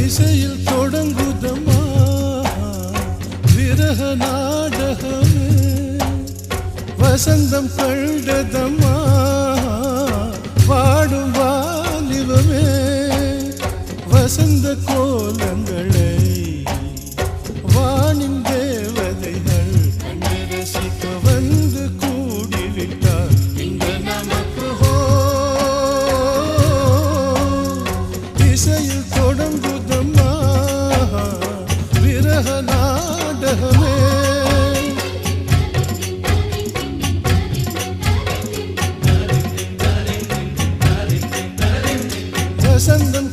இசையில் தொடங்குதம்மா விரக நாடகமே வசந்தம் கண்டதம்மா வாடும் வாலிபமே வசந்த கோலங்களை வானின் தேவதைகள் ரசிக்க வந்து கூடிவிட்டார் இங்கு நமக்கு இசையில் தொடங்குதம்மா விரக நாடகமே வசந்தம்